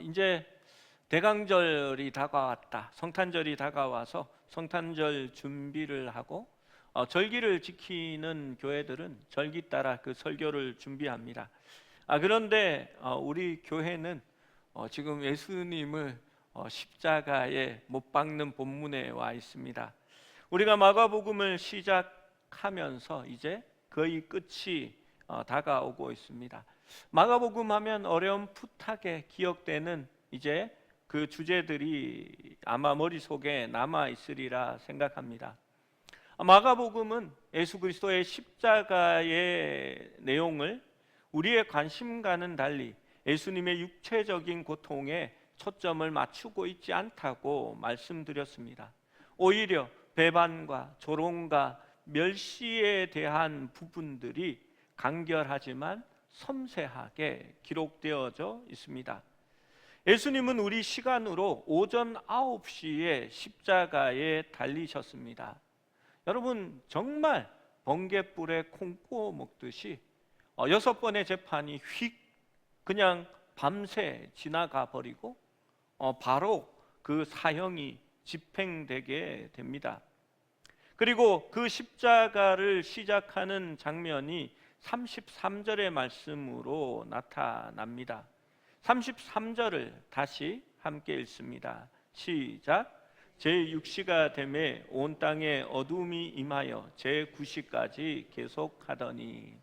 이제 대강절이 다가왔다. 성탄절이 다가와서 성탄절 준비를 하고 절기를 지키는 교회들은 절기 따라 그 설교를 준비합니다. 그런데 우리 교회는 지금 예수님을 십자가에 못 박는 본문에 와 있습니다. 우리가 마가복음을 시작하면서 이제 거의 끝이 다가오고 있습니다. 마가복음 하면 어렴풋하게 기억되는 이제 그 주제들이 아마 머릿속에 남아 있으리라 생각합니다. 마가복음은 예수 그리스도의 십자가의 내용을 우리의 관심과는 달리 예수님의 육체적인 고통에 초점을 맞추고 있지 않다고 말씀드렸습니다. 오히려 배반과 조롱과 멸시에 대한 부분들이 간결하지만 섬세하게 기록되어져 있습니다. 예수님은 우리 시간으로 오전 9시에 십자가에 달리셨습니다. 여러분, 정말 번갯불에 콩 구워 먹듯이 6번의 재판이 휙 그냥 밤새 지나가 버리고 바로 그 사형이 집행되게 됩니다. 그리고 그 십자가를 시작하는 장면이 33절의 말씀으로 나타납니다. 33절을 다시 함께 읽습니다. 시작. 제6시가 되매 온 땅에 어둠이 임하여 제9시까지 계속하더니,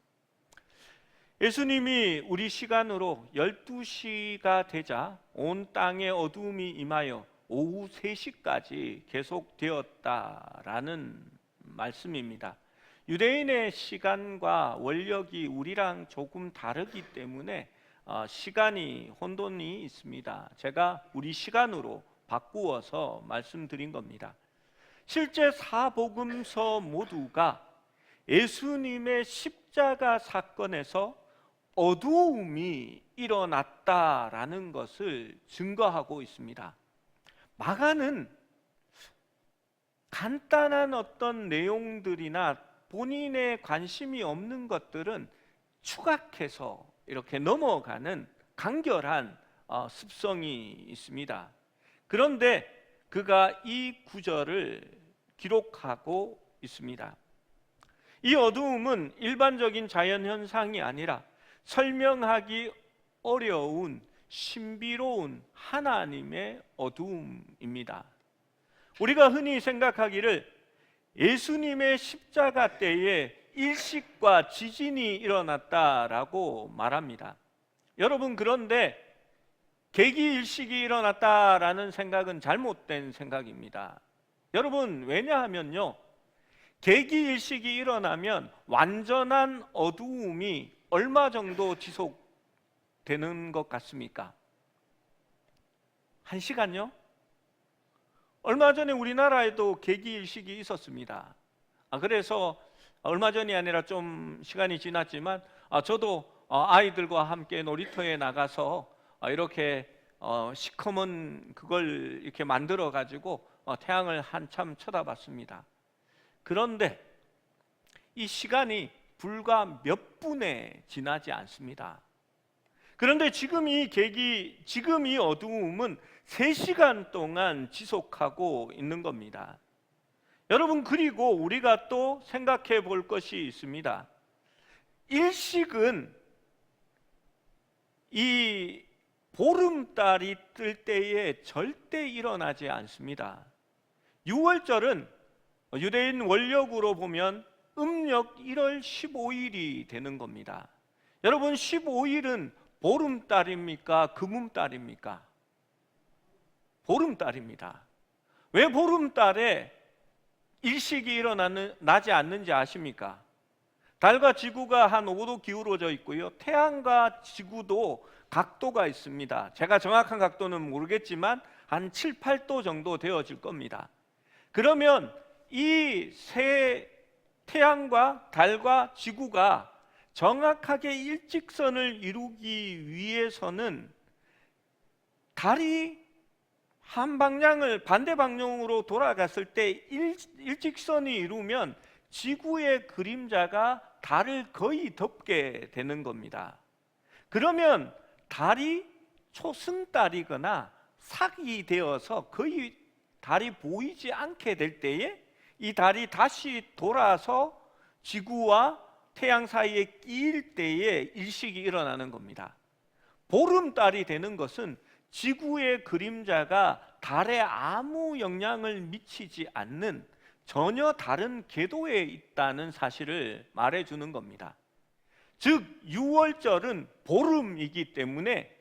예수님이 우리 시간으로 12시가 되자 온 땅에 어둠이 임하여 오후 3시까지 계속되었다라는 말씀입니다. 유대인의 시간과 원력이 우리랑 조금 다르기 때문에 시간이 혼돈이 있습니다. 제가 우리 시간으로 바꾸어서 말씀드린 겁니다. 실제 사복음서 모두가 예수님의 십자가 사건에서 어두움이 일어났다라는 것을 증거하고 있습니다. 마가는 간단한 어떤 내용들이나 본인의 관심이 없는 것들은 추각해서 이렇게 넘어가는 간결한 습성이 있습니다. 그런데 그가 이 구절을 기록하고 있습니다. 이 어두움은 일반적인 자연현상이 아니라 설명하기 어려운 신비로운 하나님의 어두움입니다. 우리가 흔히 생각하기를 예수님의 십자가 때에 일식과 지진이 일어났다라고 말합니다. 여러분, 그런데 개기일식이 일어났다라는 생각은 잘못된 생각입니다. 여러분, 왜냐하면요, 개기일식이 일어나면 완전한 어두움이 얼마 정도 지속되는 것 같습니까? 1시간요? 얼마 전에 우리나라에도 개기일식이 있었습니다. 그래서 얼마 전이 아니라 좀 시간이 지났지만 저도 아이들과 함께 놀이터에 나가서 이렇게 시커먼 그걸 이렇게 만들어 가지고 태양을 한참 쳐다봤습니다. 그런데 이 시간이 불과 몇 분에 지나지 않습니다. 그런데 지금 이 어두움은 3시간 동안 지속하고 있는 겁니다. 여러분, 그리고 우리가 또 생각해 볼 것이 있습니다. 일식은 이 보름달이 뜰 때에 절대 일어나지 않습니다. 6월절은 유대인 원력으로 보면 음력 1월 15일이 되는 겁니다. 여러분, 15일은 보름달입니까? 금음달입니까? 보름달입니다. 왜 보름달에 일식이 일어나지 않는지 아십니까? 달과 지구가 한 5도 기울어져 있고요, 태양과 지구도 각도가 있습니다. 제가 정확한 각도는 모르겠지만 한 7, 8도 정도 되어질 겁니다. 그러면 이 세 태양과 달과 지구가 정확하게 일직선을 이루기 위해서는 달이 한 방향을 반대 방향으로 돌아갔을 때 일직선이 이루면 지구의 그림자가 달을 거의 덮게 되는 겁니다. 그러면 달이 초승달이거나 삭이 되어서 거의 달이 보이지 않게 될 때에 이 달이 다시 돌아서 지구와 태양 사이에 끼일 때에 일식이 일어나는 겁니다. 보름달이 되는 것은 지구의 그림자가 달에 아무 영향을 미치지 않는 전혀 다른 궤도에 있다는 사실을 말해주는 겁니다. 즉 6월절은 보름이기 때문에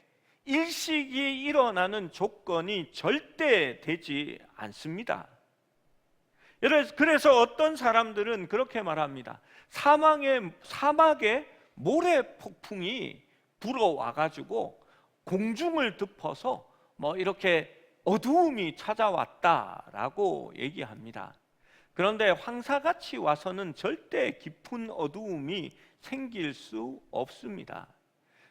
일식이 일어나는 조건이 절대 되지 않습니다. 그래서 어떤 사람들은 그렇게 말합니다. 사막에 모래 폭풍이 불어와가지고 공중을 덮어서 이렇게 어두움이 찾아왔다라고 얘기합니다. 그런데 황사같이 와서는 절대 깊은 어두움이 생길 수 없습니다.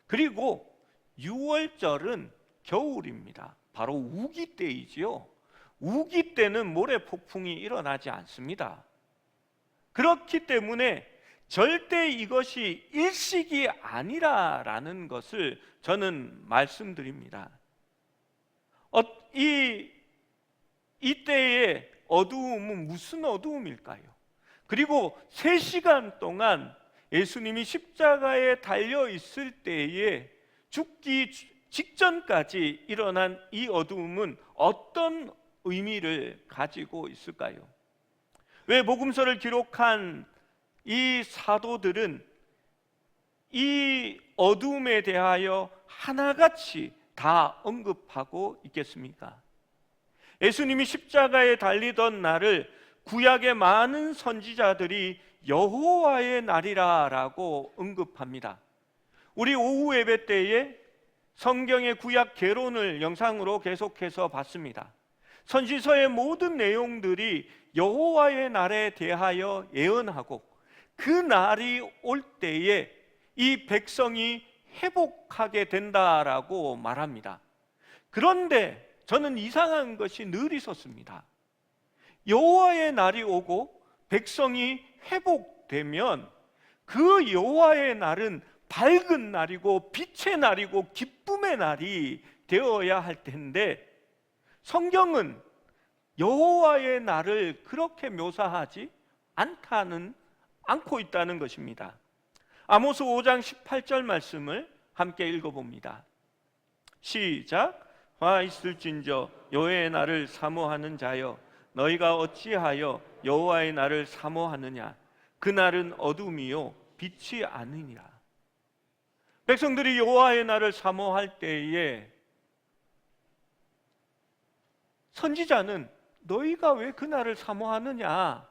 그리고 6월절은 겨울입니다. 바로 우기 때이지요. 우기 때는 모래 폭풍이 일어나지 않습니다. 그렇기 때문에 절대 이것이 일식이 아니라라는 것을 저는 말씀드립니다. 이때의 어두움은 무슨 어두움일까요? 그리고 3시간 동안 예수님이 십자가에 달려 있을 때에 죽기 직전까지 일어난 이 어두움은 어떤 의미를 가지고 있을까요? 왜 복음서를 기록한 이 사도들은 이 어두움에 대하여 하나같이 다 언급하고 있겠습니까? 예수님이 십자가에 달리던 날을 구약의 많은 선지자들이 여호와의 날이라고 언급합니다. 우리 오후 예배 때에 성경의 구약 개론을 영상으로 계속해서 봤습니다. 선지서의 모든 내용들이 여호와의 날에 대하여 예언하고 그 날이 올 때에 이 백성이 회복하게 된다라고 말합니다. 그런데 저는 이상한 것이 늘 있었습니다. 여호와의 날이 오고 백성이 회복되면 그 여호와의 날은 밝은 날이고 빛의 날이고 기쁨의 날이 되어야 할 텐데 성경은 여호와의 날을 그렇게 묘사하지 않고 있다는 것입니다. 아모스 5장 18절 말씀을 함께 읽어봅니다. 시작. 화 있을진저 여호와의 날을 사모하는 자여, 너희가 어찌하여 여호와의 날을 사모하느냐? 그 날은 어둠이요 빛이 아니니라. 백성들이 여호와의 날을 사모할 때에 선지자는 너희가 왜 그 날을 사모하느냐?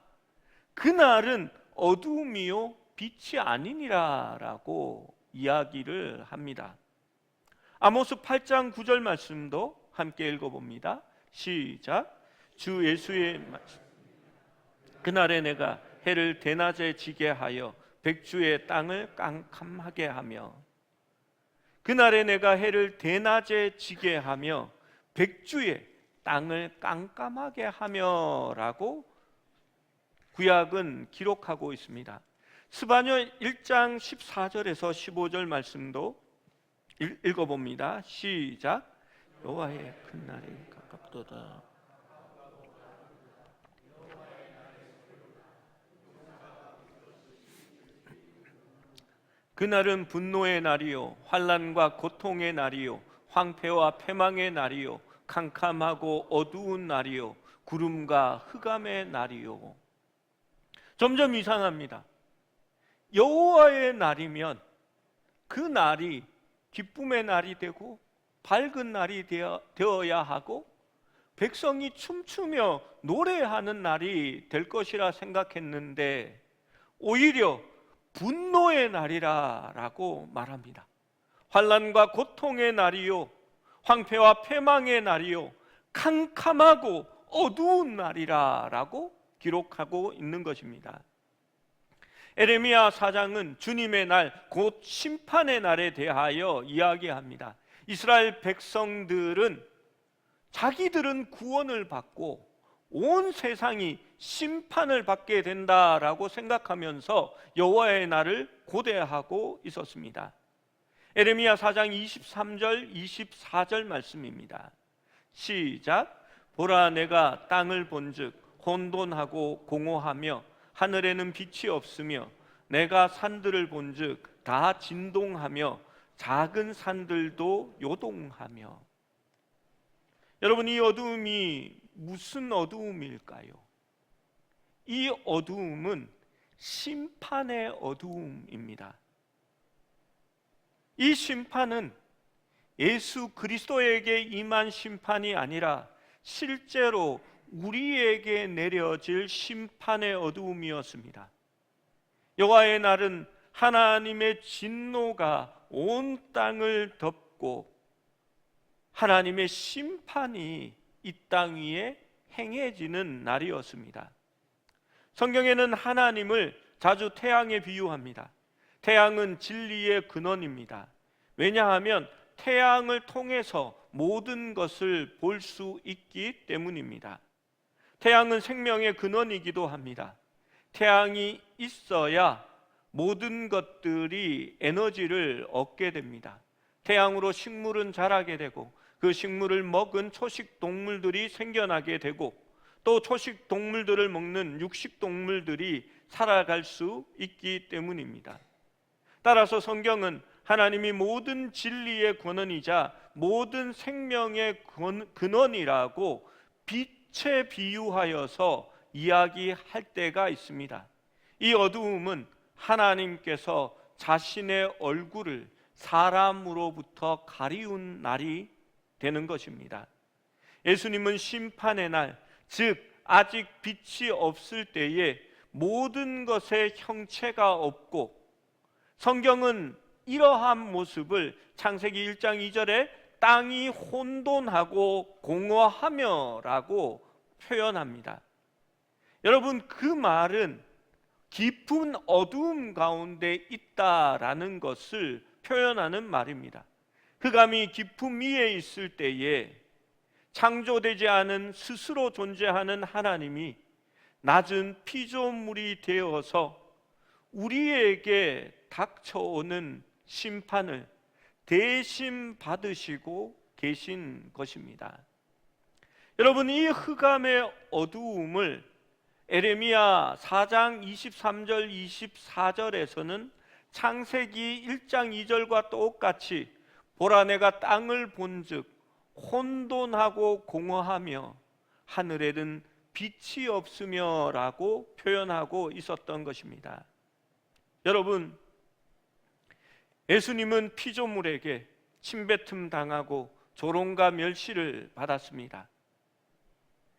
그 날은 어둠이요 빛이 아니니라 라고 이야기를 합니다. 아모스 8장 9절 말씀도 함께 읽어봅니다. 시작. 주 예수의 말씀. 그날에 내가 해를 대낮에 지게 하여 백주의 땅을 깜깜하게 하며, 그날에 내가 해를 대낮에 지게 하며 백주의 땅을 깜깜하게 하며 라고 구약은 기록하고 있습니다. 스바냐 1장 14절에서 15절 말씀도 읽어봅니다. 시작. 여호와의 큰 날이 가깝도다. 그날은 분노의 날이요 환난과 고통의 날이요 황폐와 패망의 날이요 캄캄하고 어두운 날이요 구름과 흑암의 날이요. 점점 이상합니다. 여호와의 날이면 그 날이 기쁨의 날이 되고 밝은 날이 되어야 하고 백성이 춤추며 노래하는 날이 될 것이라 생각했는데 오히려 분노의 날이라고 말합니다. 환난과 고통의 날이요 황폐와 패망의 날이요 캄캄하고 어두운 날이라고 기록하고 있는 것입니다. 에레미야 4장은 주님의 날, 곧 심판의 날에 대하여 이야기합니다. 이스라엘 백성들은 자기들은 구원을 받고 온 세상이 심판을 받게 된다라고 생각하면서 여호와의 날을 고대하고 있었습니다. 에레미야 4장 23절 24절 말씀입니다. 시작. 보라, 내가 땅을 본즉 혼돈하고 공허하며 하늘에는 빛이 없으며 내가 산들을 본즉 다 진동하며 작은 산들도 요동하며. 여러분, 이 어두움이 무슨 어두움일까요? 이 어두움은 심판의 어두움입니다. 이 심판은 예수 그리스도에게 임한 심판이 아니라 실제로 우리에게 내려질 심판의 어두움이었습니다. 여호와의 날은 하나님의 진노가 온 땅을 덮고 하나님의 심판이 이 땅 위에 행해지는 날이었습니다. 성경에는 하나님을 자주 태양에 비유합니다. 태양은 진리의 근원입니다. 왜냐하면 태양을 통해서 모든 것을 볼 수 있기 때문입니다. 태양은 생명의 근원이기도 합니다. 태양이 있어야 모든 것들이 에너지를 얻게 됩니다. 태양으로 식물은 자라게 되고 그 식물을 먹은 초식 동물들이 생겨나게 되고 또 초식 동물들을 먹는 육식 동물들이 살아갈 수 있기 때문입니다. 따라서 성경은 하나님이 모든 진리의 근원이자 모든 생명의 근원이라고 빛에 비유하여서 이야기할 때가 있습니다. 이 어두움은 하나님께서 자신의 얼굴을 사람으로부터 가리운 날이 되는 것입니다. 예수님은 심판의 날, 즉 아직 빛이 없을 때에 모든 것의 형체가 없고, 성경은 이러한 모습을 창세기 1장 2절에 땅이 혼돈하고 공허하며 라고 표현합니다. 여러분, 그 말은 깊은 어두움 가운데 있다라는 것을 표현하는 말입니다. 흑암이 깊음 위에 있을 때에 창조되지 않은 스스로 존재하는 하나님이 낮은 피조물이 되어서 우리에게 닥쳐오는 심판을 대신 받으시고 계신 것입니다. 여러분, 이 흑암의 어두움을 에레미야 4장 23절 24절에서는 창세기 1장 2절과 똑같이 보라, 내가 땅을 본즉 혼돈하고 공허하며 하늘에는 빛이 없으며 라고 표현하고 있었던 것입니다. 여러분, 예수님은 피조물에게 침뱉음 당하고 조롱과 멸시를 받았습니다.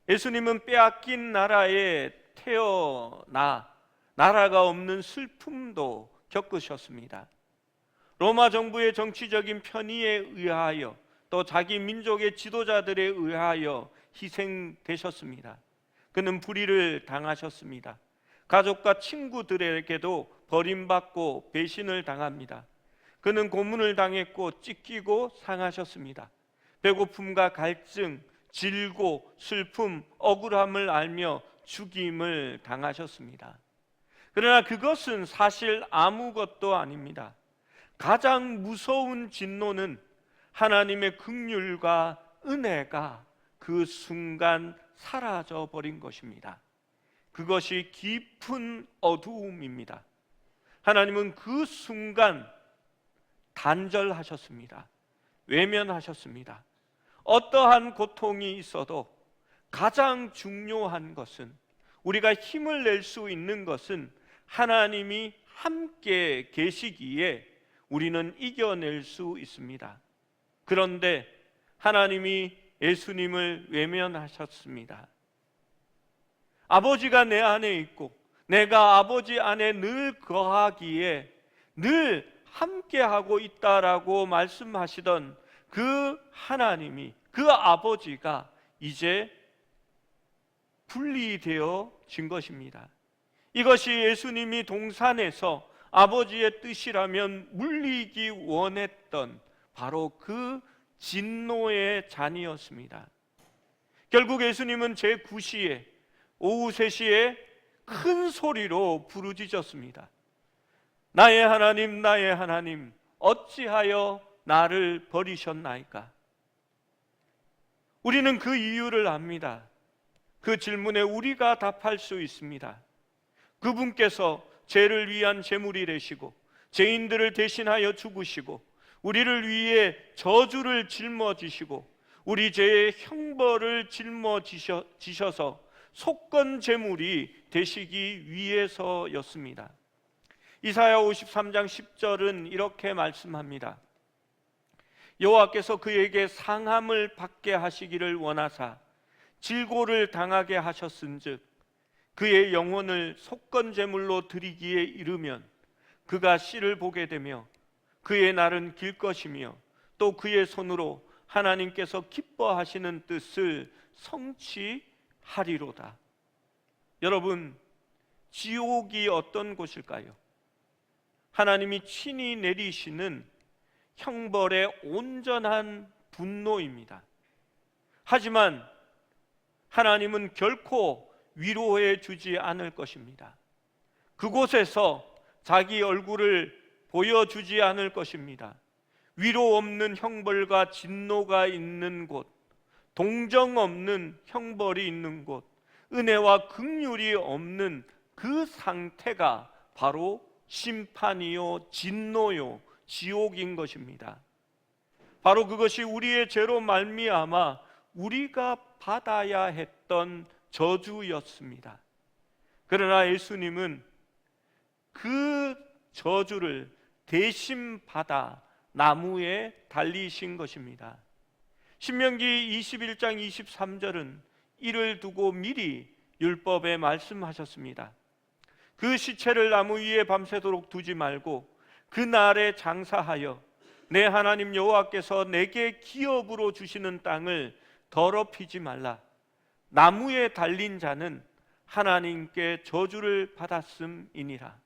예수님은 빼앗긴 나라에 태어나 나라가 없는 슬픔도 겪으셨습니다. 로마 정부의 정치적인 편의에 의하여 또 자기 민족의 지도자들에 의하여 희생되셨습니다. 그는 불의를 당하셨습니다. 가족과 친구들에게도 버림받고 배신을 당합니다. 그는 고문을 당했고 찢기고 상하셨습니다. 배고픔과 갈증, 질고, 슬픔, 억울함을 알며 죽임을 당하셨습니다. 그러나 그것은 사실 아무것도 아닙니다. 가장 무서운 진노는 하나님의 긍휼과 은혜가 그 순간 사라져 버린 것입니다. 그것이 깊은 어두움입니다. 하나님은 그 순간 단절하셨습니다. 외면하셨습니다. 어떠한 고통이 있어도 가장 중요한 것은, 우리가 힘을 낼 수 있는 것은 하나님이 함께 계시기에 우리는 이겨낼 수 있습니다. 그런데 하나님이 예수님을 외면하셨습니다. 아버지가 내 안에 있고 내가 아버지 안에 늘 거하기에 늘 함께하고 있다라고 말씀하시던 그 하나님이, 그 아버지가 이제 분리되어진 것입니다. 이것이 예수님이 동산에서 아버지의 뜻이라면 물리기 원했던 바로 그 진노의 잔이었습니다. 결국 예수님은 제9시에 오후 3시에 큰 소리로 부르짖었습니다. 나의 하나님, 나의 하나님, 어찌하여 나를 버리셨나이까? 우리는 그 이유를 압니다. 그 질문에 우리가 답할 수 있습니다. 그분께서 죄를 위한 제물이 되시고 죄인들을 대신하여 죽으시고 우리를 위해 저주를 짊어지시고 우리 죄의 형벌을 짊어지셔서 속건 제물이 되시기 위해서였습니다. 이사야 53장 10절은 이렇게 말씀합니다. 여호와께서 그에게 상함을 받게 하시기를 원하사 질고를 당하게 하셨은즉 그의 영혼을 속건 제물로 드리기에 이르면 그가 씨를 보게 되며 그의 날은 길 것이며 또 그의 손으로 하나님께서 기뻐하시는 뜻을 성취하리로다. 여러분, 지옥이 어떤 곳일까요? 하나님이 친히 내리시는 형벌의 온전한 분노입니다. 하지만 하나님은 결코 위로해 주지 않을 것입니다. 그곳에서 자기 얼굴을 보여주지 않을 것입니다. 위로 없는 형벌과 진노가 있는 곳, 동정 없는 형벌이 있는 곳, 은혜와 긍휼이 없는 그 상태가 바로 심판이요 진노요 지옥인 것입니다. 바로 그것이 우리의 죄로 말미암아 우리가 받아야 했던 저주였습니다. 그러나 예수님은 그 저주를 대신 받아 나무에 달리신 것입니다. 신명기 21장 23절은 이를 두고 미리 율법에 말씀하셨습니다. 그 시체를 나무 위에 밤새도록 두지 말고 그 날에 장사하여 내 하나님 여호와께서 내게 기업으로 주시는 땅을 더럽히지 말라. 나무에 달린 자는 하나님께 저주를 받았음이니라.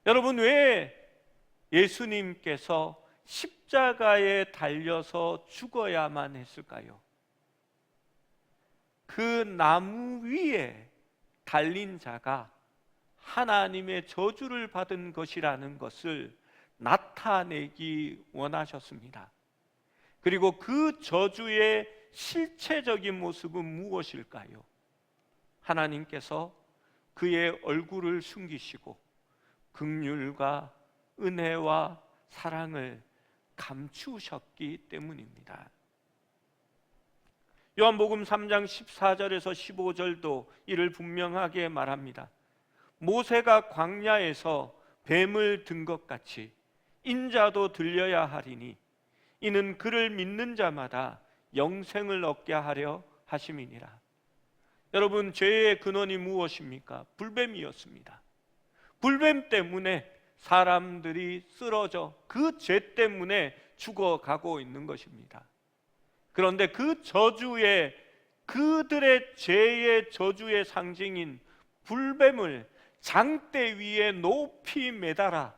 여러분, 왜 예수님께서 십자가에 달려서 죽어야만 했을까요? 그 나무 위에 달린 자가 하나님의 저주를 받은 것이라는 것을 나타내기 원하셨습니다. 그리고 그 저주의 실체적인 모습은 무엇일까요? 하나님께서 그의 얼굴을 숨기시고 긍휼과 은혜와 사랑을 감추셨기 때문입니다. 요한복음 3장 14절에서 15절도 이를 분명하게 말합니다. 모세가 광야에서 뱀을 든 것 같이 인자도 들려야 하리니 이는 그를 믿는 자마다 영생을 얻게 하려 하심이니라. 여러분, 죄의 근원이 무엇입니까? 불뱀이었습니다. 불뱀 때문에 사람들이 쓰러져 그 죄 때문에 죽어가고 있는 것입니다. 그런데 그 저주의, 그들의 죄의 저주의 상징인 불뱀을 장대 위에 높이 매달아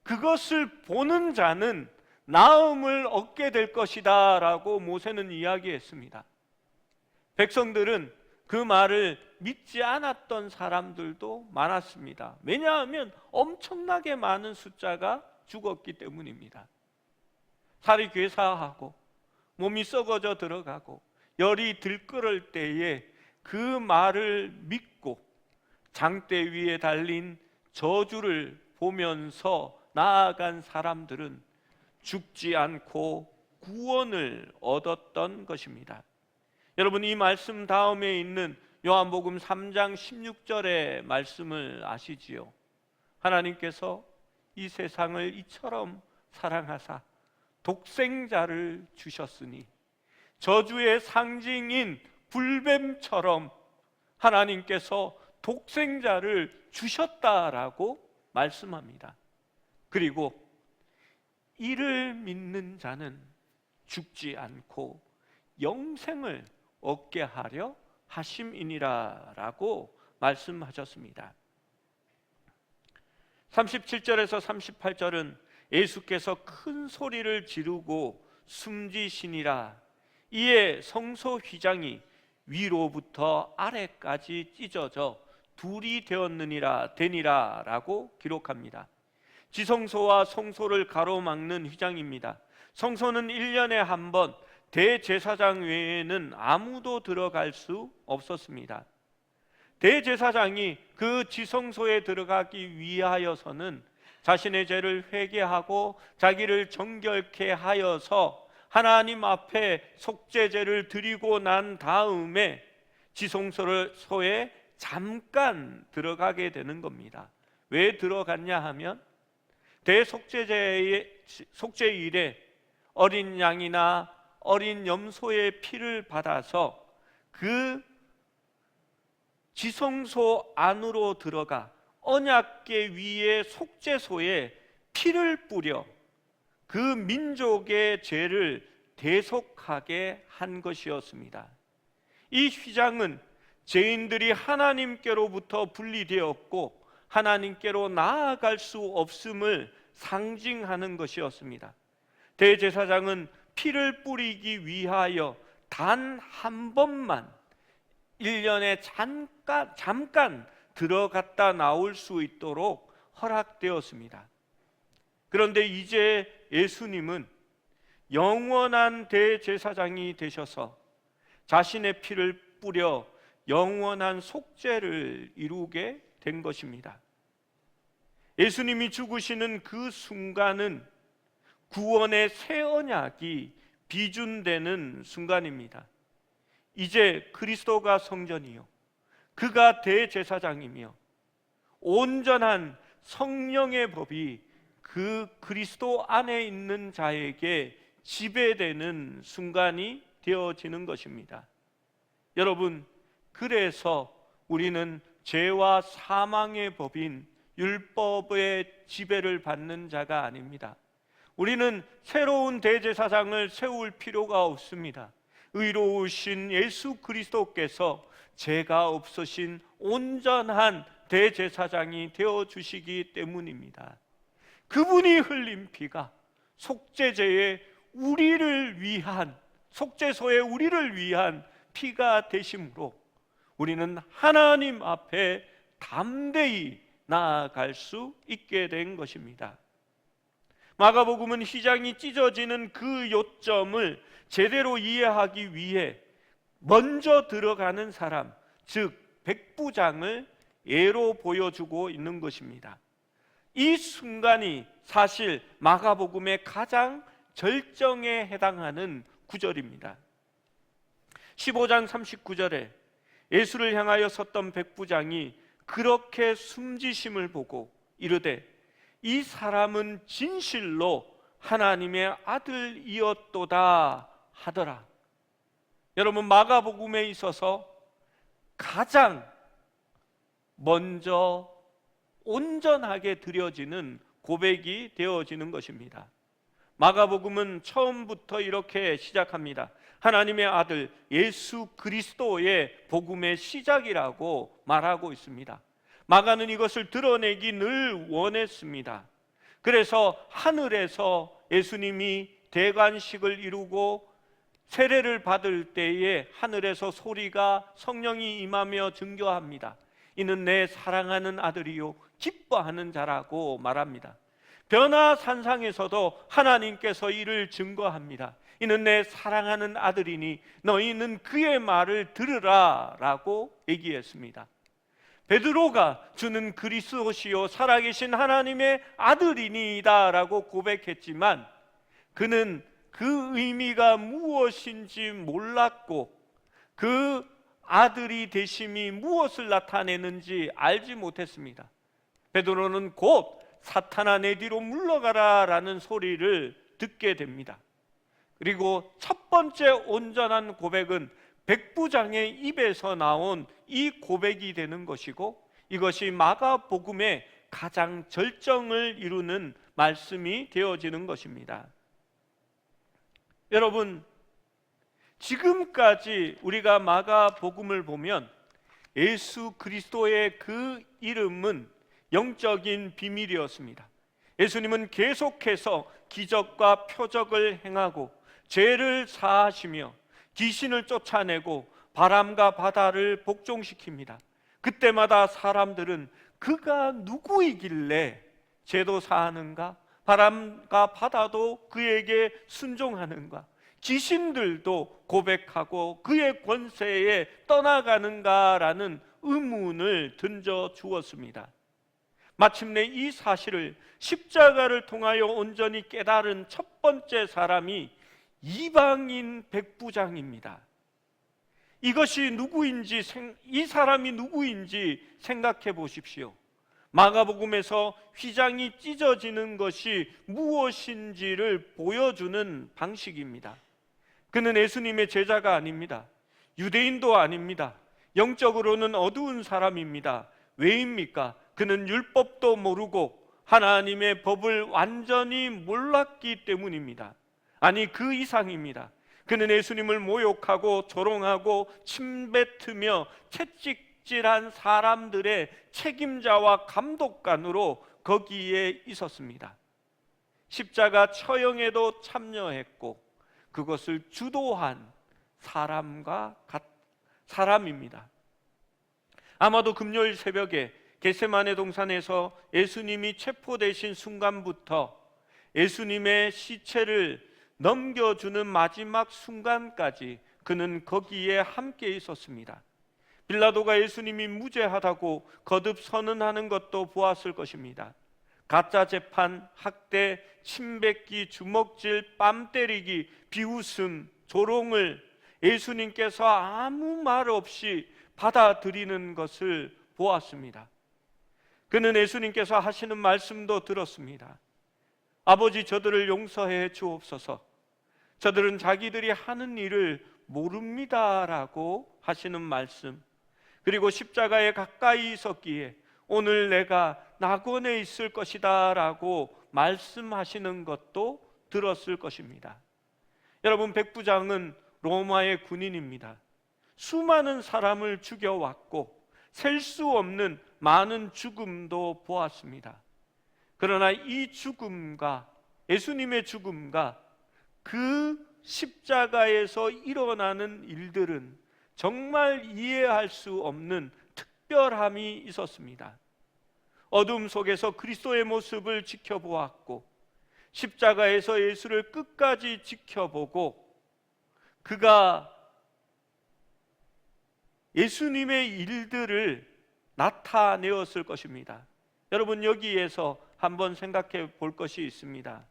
그것을 보는 자는 나음을 얻게 될 것이다 라고 모세는 이야기했습니다. 백성들은 그 말을 믿지 않았던 사람들도 많았습니다. 왜냐하면 엄청나게 많은 숫자가 죽었기 때문입니다. 살이 괴사하고 몸이 썩어져 들어가고 열이 들끓을 때에 그 말을 믿고 장대 위에 달린 저주를 보면서 나아간 사람들은 죽지 않고 구원을 얻었던 것입니다. 여러분, 이 말씀 다음에 있는 요한복음 3장 16절의 말씀을 아시지요? 하나님께서 이 세상을 이처럼 사랑하사 독생자를 주셨으니 저주의 상징인 불뱀처럼 하나님께서 독생자를 주셨다라고 말씀합니다. 그리고 이를 믿는 자는 죽지 않고 영생을 얻게 하려 하심이니라 라고 말씀하셨습니다. 37절에서 38절은 예수께서 큰 소리를 지르고 숨지시니라. 이에 성소 휘장이 위로부터 아래까지 찢어져 둘이 되었느니라 되니라 라고 기록합니다. 지성소와 성소를 가로막는 휘장입니다. 성소는 1년에 한 번 대제사장 외에는 아무도 들어갈 수 없었습니다. 대제사장이 그 지성소에 들어가기 위하여서는 자신의 죄를 회개하고 자기를 정결케 하여서 하나님 앞에 속죄제를 드리고 난 다음에 지성소에 잠깐 들어가게 되는 겁니다. 왜 들어갔냐 하면 속죄일에 어린 양이나 어린 염소의 피를 받아서 그 지성소 안으로 들어가 언약궤 위에 속죄소에 피를 뿌려 그 민족의 죄를 대속하게 한 것이었습니다. 이 휘장은 죄인들이 하나님께로부터 분리되었고 하나님께로 나아갈 수 없음을 상징하는 것이었습니다. 대제사장은 피를 뿌리기 위하여 단 한 번만 1년에 잠깐 들어갔다 나올 수 있도록 허락되었습니다. 그런데 이제 예수님은 영원한 대제사장이 되셔서 자신의 피를 뿌려 영원한 속죄를 이루게 된 것입니다. 예수님이 죽으시는 그 순간은 구원의 새 언약이 비준되는 순간입니다. 이제 그리스도가 성전이요 그가 대제사장이며 온전한 성령의 법이 그 그리스도 안에 있는 자에게 지배되는 순간이 되어지는 것입니다. 여러분, 그래서 우리는 죄와 사망의 법인 율법의 지배를 받는 자가 아닙니다. 우리는 새로운 대제사장을 세울 필요가 없습니다. 의로우신 예수 그리스도께서 죄가 없으신 온전한 대제사장이 되어주시기 때문입니다. 그분이 흘린 피가 속죄제에 우리를 위한, 속죄소에 우리를 위한 피가 되심으로 우리는 하나님 앞에 담대히 나아갈 수 있게 된 것입니다. 마가복음은 휘장이 찢어지는 그 요점을 제대로 이해하기 위해 먼저 들어가는 사람, 즉 백부장을 예로 보여주고 있는 것입니다. 이 순간이 사실 마가복음의 가장 절정에 해당하는 구절입니다. 15장 39절에 예수를 향하여 섰던 백부장이 그렇게 숨지심을 보고 이르되 이 사람은 진실로 하나님의 아들이었도다 하더라. 여러분, 마가복음에 있어서 가장 먼저 온전하게 드려지는 고백이 되어지는 것입니다. 마가복음은 처음부터 이렇게 시작합니다. 하나님의 아들 예수 그리스도의 복음의 시작이라고 말하고 있습니다. 마가는 이것을 드러내기 늘 원했습니다. 그래서 하늘에서 예수님이 대관식을 이루고 세례를 받을 때에 하늘에서 소리가 성령이 임하며 증거합니다. 이는 내 사랑하는 아들이요 기뻐하는 자라고 말합니다. 변화산상에서도 하나님께서 이를 증거합니다. 이는 내 사랑하는 아들이니 너희는 그의 말을 들으라 라고 얘기했습니다. 베드로가 주는 그리스도시요 살아계신 하나님의 아들이니이다 라고 고백했지만 그는 그 의미가 무엇인지 몰랐고 그 아들이 되심이 무엇을 나타내는지 알지 못했습니다. 베드로는 곧 사탄아 내 뒤로 물러가라 라는 소리를 듣게 됩니다. 그리고 첫 번째 온전한 고백은 백부장의 입에서 나온 이 고백이 되는 것이고 이것이 마가복음의 가장 절정을 이루는 말씀이 되어지는 것입니다. 여러분, 지금까지 우리가 마가복음을 보면 예수 그리스도의 그 이름은 영적인 비밀이었습니다. 예수님은 계속해서 기적과 표적을 행하고 죄를 사하시며 귀신을 쫓아내고 바람과 바다를 복종시킵니다. 그때마다 사람들은 그가 누구이길래 제도사하는가? 바람과 바다도 그에게 순종하는가? 귀신들도 고백하고 그의 권세에 떠나가는가라는 의문을 던져 주었습니다. 마침내 이 사실을 십자가를 통하여 온전히 깨달은 첫 번째 사람이 이방인 백부장입니다. 이것이 누구인지, 이 사람이 누구인지 생각해 보십시오. 마가복음에서 휘장이 찢어지는 것이 무엇인지를 보여주는 방식입니다. 그는 예수님의 제자가 아닙니다. 유대인도 아닙니다. 영적으로는 어두운 사람입니다. 왜입니까? 그는 율법도 모르고 하나님의 법을 완전히 몰랐기 때문입니다. 아니, 그 이상입니다. 그는 예수님을 모욕하고 조롱하고 침뱉으며 채찍질한 사람들의 책임자와 감독관으로 거기에 있었습니다. 십자가 처형에도 참여했고 그것을 주도한 사람입니다. 아마도 금요일 새벽에 겟세마네 동산에서 예수님이 체포되신 순간부터 예수님의 시체를 넘겨주는 마지막 순간까지 그는 거기에 함께 있었습니다. 빌라도가 예수님이 무죄하다고 거듭 선언하는 것도 보았을 것입니다. 가짜 재판, 학대, 침뱉기, 주먹질, 뺨 때리기, 비웃음, 조롱을 예수님께서 아무 말 없이 받아들이는 것을 보았습니다. 그는 예수님께서 하시는 말씀도 들었습니다. 아버지, 저들을 용서해 주옵소서. 저들은 자기들이 하는 일을 모릅니다라고 하시는 말씀, 그리고 십자가에 가까이 있었기에 오늘 내가 낙원에 있을 것이다 라고 말씀하시는 것도 들었을 것입니다. 여러분, 백부장은 로마의 군인입니다. 수많은 사람을 죽여왔고 셀 수 없는 많은 죽음도 보았습니다. 그러나 이 죽음과 예수님의 죽음과 그 십자가에서 일어나는 일들은 정말 이해할 수 없는 특별함이 있었습니다. 어둠 속에서 그리스도의 모습을 지켜보았고 십자가에서 예수를 끝까지 지켜보고 그가 예수님의 일들을 나타내었을 것입니다. 여러분, 여기에서 한번 생각해 볼 것이 있습니다.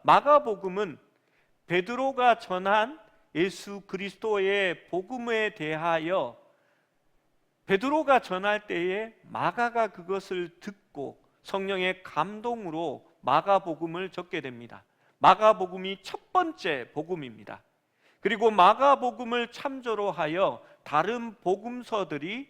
마가복음은 베드로가 전한 예수 그리스도의 복음에 대하여 베드로가 전할 때에 마가가 그것을 듣고 성령의 감동으로 마가복음을 적게 됩니다. 마가복음이 첫 번째 복음입니다. 그리고 마가복음을 참조로 하여 다른 복음서들이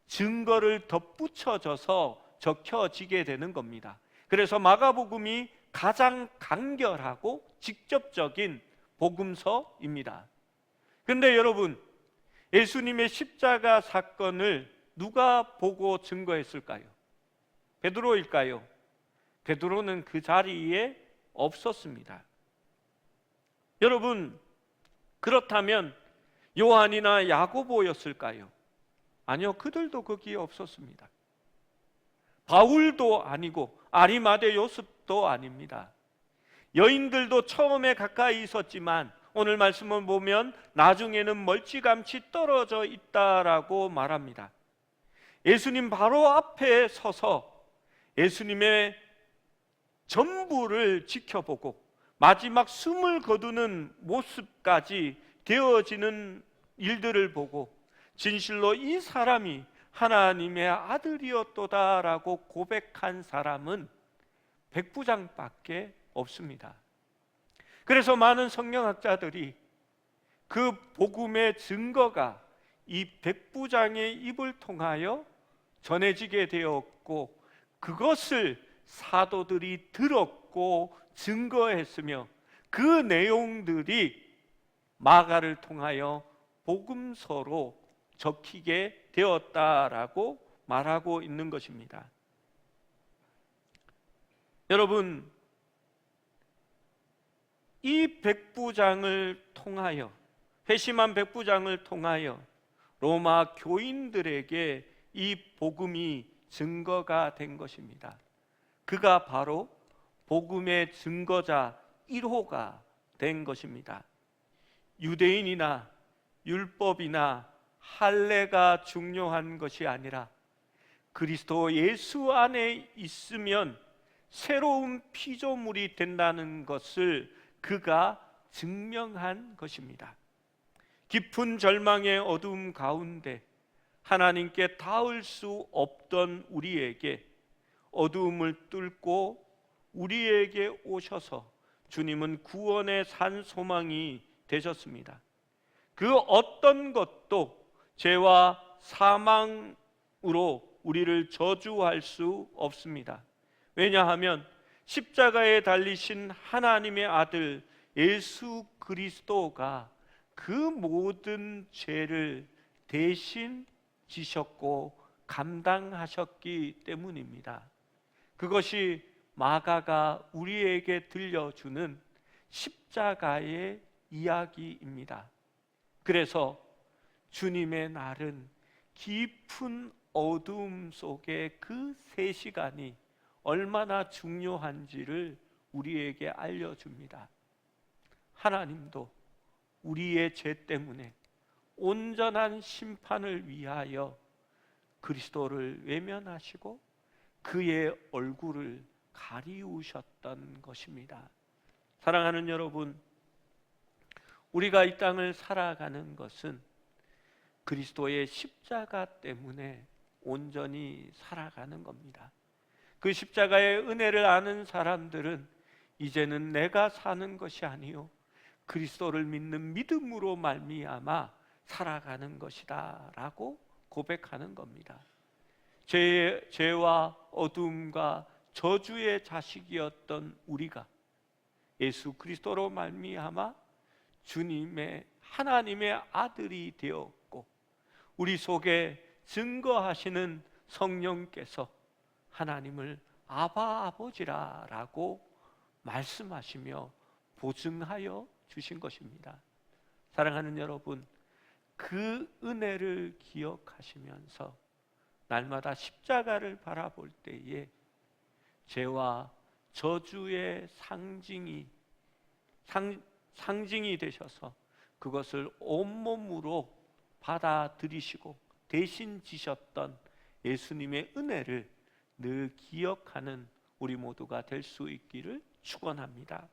증거를 덧붙여져서 적혀지게 되는 겁니다. 그래서 마가복음이 가장 간결하고 직접적인 복음서입니다. 그런데 여러분, 예수님의 십자가 사건을 누가 보고 증거했을까요? 베드로일까요? 베드로는 그 자리에 없었습니다. 여러분, 그렇다면 요한이나 야고보였을까요? 아니요, 그들도 거기에 없었습니다. 바울도 아니고 아리마대 요셉도 아닙니다. 여인들도 처음에 가까이 있었지만 오늘 말씀을 보면 나중에는 멀찌감치 떨어져 있다라고 말합니다. 예수님 바로 앞에 서서 예수님의 전부를 지켜보고 마지막 숨을 거두는 모습까지 되어지는 일들을 보고 진실로 이 사람이 하나님의 아들이었도다라고 고백한 사람은 백부장밖에 없습니다. 그래서 많은 성경학자들이 그 복음의 증거가 이 백부장의 입을 통하여 전해지게 되었고 그것을 사도들이 들었고 증거했으며 그 내용들이 마가를 통하여 복음서로 적히게 되었다라고 말하고 있는 것입니다. 여러분, 이 백부장을 통하여, 회심한 백부장을 통하여 로마 교인들에게 이 복음이 증거가 된 것입니다. 그가 바로 복음의 증거자 1호가 된 것입니다. 유대인이나 율법이나 할례가 중요한 것이 아니라 그리스도 예수 안에 있으면 새로운 피조물이 된다는 것을 그가 증명한 것입니다. 깊은 절망의 어두움 가운데 하나님께 닿을 수 없던 우리에게 어두움을 뚫고 우리에게 오셔서 주님은 구원의 산 소망이 되셨습니다. 그 어떤 것도 죄와 사망으로 우리를 저주할 수 없습니다. 왜냐하면 십자가에 달리신 하나님의 아들 예수 그리스도가 그 모든 죄를 대신 지셨고 감당하셨기 때문입니다. 그것이 마가가 우리에게 들려주는 십자가의 이야기입니다. 그래서 주님의 날은 깊은 어두움 속에 그 3시간이 얼마나 중요한지를 우리에게 알려줍니다. 하나님도 우리의 죄 때문에 온전한 심판을 위하여 그리스도를 외면하시고 그의 얼굴을 가리우셨던 것입니다. 사랑하는 여러분, 우리가 이 땅을 살아가는 것은 그리스도의 십자가 때문에 온전히 살아가는 겁니다. 그 십자가의 은혜를 아는 사람들은 이제는 내가 사는 것이 아니요 그리스도를 믿는 믿음으로 말미암아 살아가는 것이다 라고 고백하는 겁니다. 죄와 어둠과 저주의 자식이었던 우리가 예수 그리스도로 말미암아 주님의 하나님의 아들이 되었고 우리 속에 증거하시는 성령께서 하나님을 아바 아버지라 라고 말씀하시며 보증하여 주신 것입니다. 사랑하는 여러분, 그 은혜를 기억하시면서 날마다 십자가를 바라볼 때에 죄와 저주의 상징이 되셔서 그것을 온몸으로 받아들이시고 대신 지셨던 예수님의 은혜를 늘 기억하는 우리 모두가 될 수 있기를 축원합니다.